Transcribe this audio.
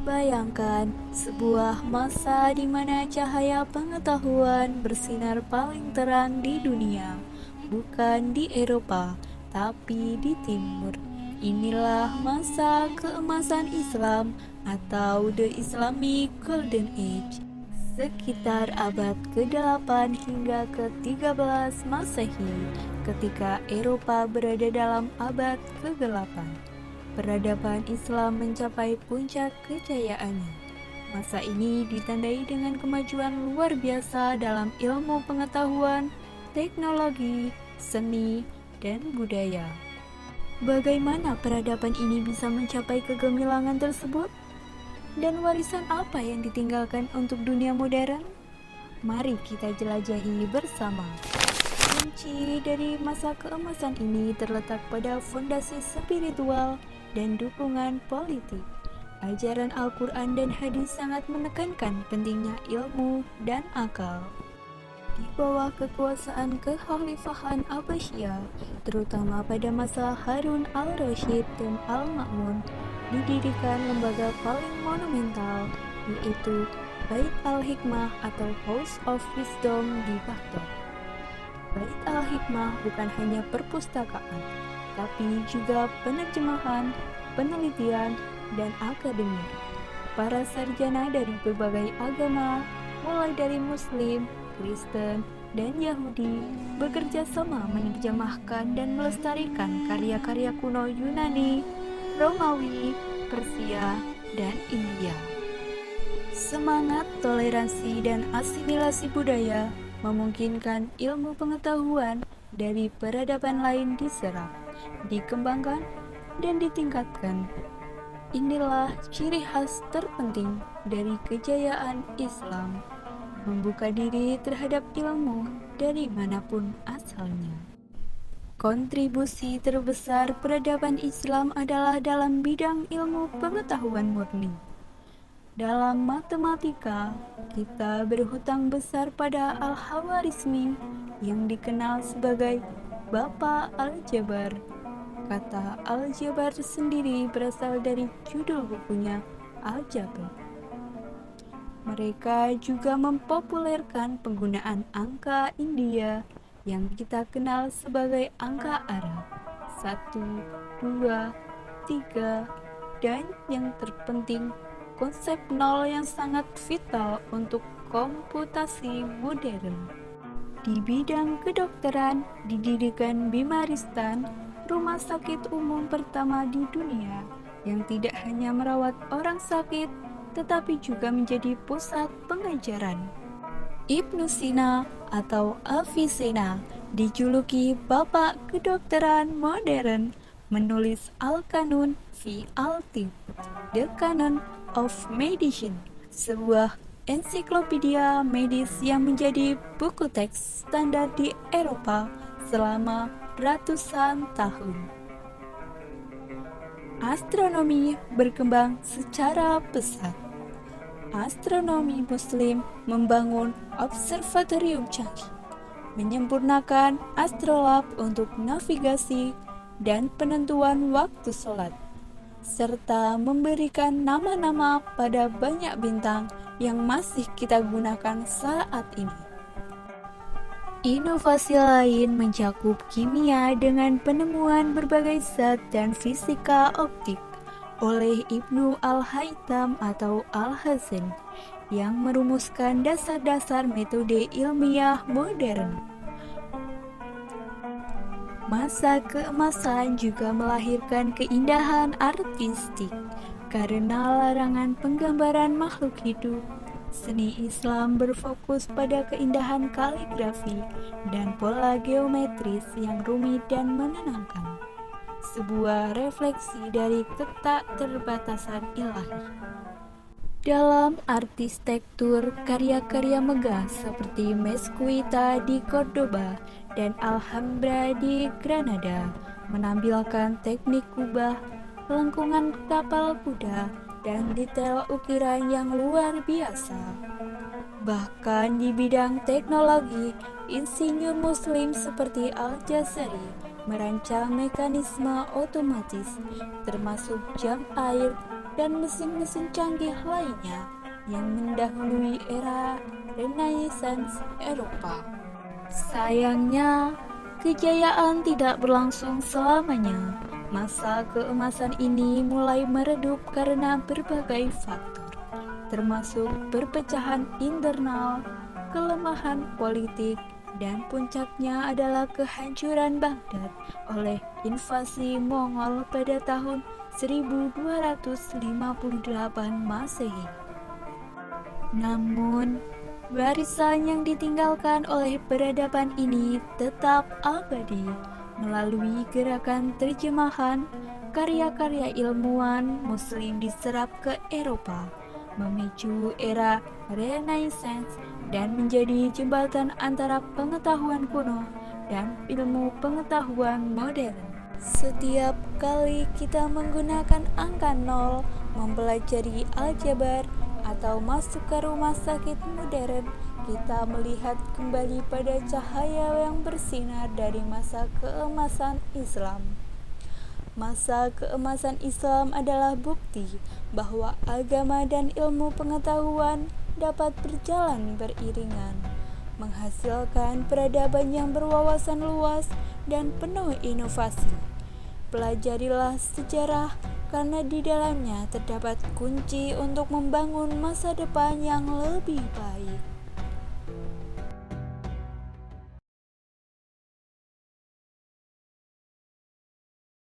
Bayangkan sebuah masa di mana cahaya pengetahuan bersinar paling terang di dunia, bukan di Eropa, tapi di Timur. Inilah masa keemasan Islam atau The Islamic Golden Age, sekitar abad ke-8 hingga ke-13 Masehi, ketika Eropa berada dalam abad ke-8. Peradaban Islam mencapai puncak kejayaannya. Masa ini ditandai dengan kemajuan luar biasa dalam ilmu pengetahuan, teknologi, seni, dan budaya. Bagaimana peradaban ini bisa mencapai kegemilangan tersebut? Dan warisan apa yang ditinggalkan untuk dunia modern? Mari kita jelajahi bersama. Kunci dari masa keemasan ini terletak pada fondasi spiritual dan dukungan politik. Ajaran Al-Quran dan hadis sangat menekankan pentingnya ilmu dan akal. Di bawah kekuasaan kekhalifahan Abbasiyah, terutama pada masa Harun al-Rashid dan Al-Ma'mun, didirikan lembaga paling monumental, yaitu Bait al-Hikmah atau House of Wisdom di Baghdad. Bait al-Hikmah bukan hanya perpustakaan, tapi juga penerjemahan, penelitian, dan akademi. Para sarjana dari berbagai agama, mulai dari Muslim, Kristen, dan Yahudi, bekerja sama menerjemahkan dan melestarikan karya-karya kuno Yunani, Romawi, Persia, dan India. Semangat toleransi dan asimilasi budaya memungkinkan ilmu pengetahuan dari peradaban lain diserap, dikembangkan, dan ditingkatkan. Inilah ciri khas terpenting dari kejayaan Islam, membuka diri terhadap ilmu dari manapun asalnya. Kontribusi terbesar peradaban Islam adalah dalam bidang ilmu pengetahuan murni. Dalam matematika, kita berhutang besar pada Al-Khwarizmi yang dikenal sebagai Bapak Aljabar. Kata Aljabar sendiri berasal dari judul bukunya Al-Jabr. Mereka juga mempopulerkan penggunaan angka India yang kita kenal sebagai angka Arab 1, 2, 3, dan yang terpenting konsep nol yang sangat vital untuk komputasi modern. Di bidang kedokteran, didirikan Bimaristan, rumah sakit umum pertama di dunia, yang tidak hanya merawat orang sakit, tetapi juga menjadi pusat pengajaran. Ibnu Sina atau Avicenna dijuluki Bapak Kedokteran Modern, menulis Al-Qanun fi al-Tibb, The Canon of Medicine, sebuah ensiklopedia medis yang menjadi buku teks standar di Eropa selama ratusan tahun. Astronomi berkembang secara pesat. Astronomi Muslim membangun observatorium canggih, menyempurnakan astrolab untuk navigasi dan penentuan waktu sholat, serta memberikan nama-nama pada banyak bintang yang masih kita gunakan saat ini. Inovasi lain mencakup kimia dengan penemuan berbagai zat dan fisika optik oleh Ibnu Al-Haytham atau Al-Hazen yang merumuskan dasar-dasar metode ilmiah modern. Masa keemasan juga melahirkan keindahan artistik karena larangan penggambaran makhluk hidup. Seni Islam berfokus pada keindahan kaligrafi dan pola geometris yang rumit dan menenangkan, sebuah refleksi dari ketakterbatasan ilahi. Dalam arsitektur, karya-karya megah seperti Mezquita di Cordoba dan Alhambra di Granada menampilkan teknik kubah, lengkungan kapal kuda, dan detail ukiran yang luar biasa. Bahkan di bidang teknologi, insinyur Muslim seperti Al-Jazari merancang mekanisme otomatis, termasuk jam air, dan mesin-mesin canggih lainnya yang mendahului era Renaissance Eropa. Sayangnya, kejayaan tidak berlangsung selamanya. Masa keemasan ini mulai meredup karena berbagai faktor, termasuk perpecahan internal, kelemahan politik, dan puncaknya adalah kehancuran Baghdad oleh invasi Mongol pada tahun 1258 Masehi. Namun, warisan yang ditinggalkan oleh peradaban ini tetap abadi melalui gerakan terjemahan karya-karya ilmuwan Muslim diserap ke Eropa, memicu era Renaissance dan menjadi jembatan antara pengetahuan kuno dan ilmu pengetahuan modern. Setiap kali kita menggunakan angka 0, mempelajari aljabar, atau masuk ke rumah sakit modern, kita melihat kembali pada cahaya yang bersinar dari masa keemasan Islam. Masa keemasan Islam adalah bukti bahwa agama dan ilmu pengetahuan dapat berjalan beriringan, menghasilkan peradaban yang berwawasan luas dan penuh inovasi. Pelajarilah sejarah karena di dalamnya terdapat kunci untuk membangun masa depan yang lebih baik.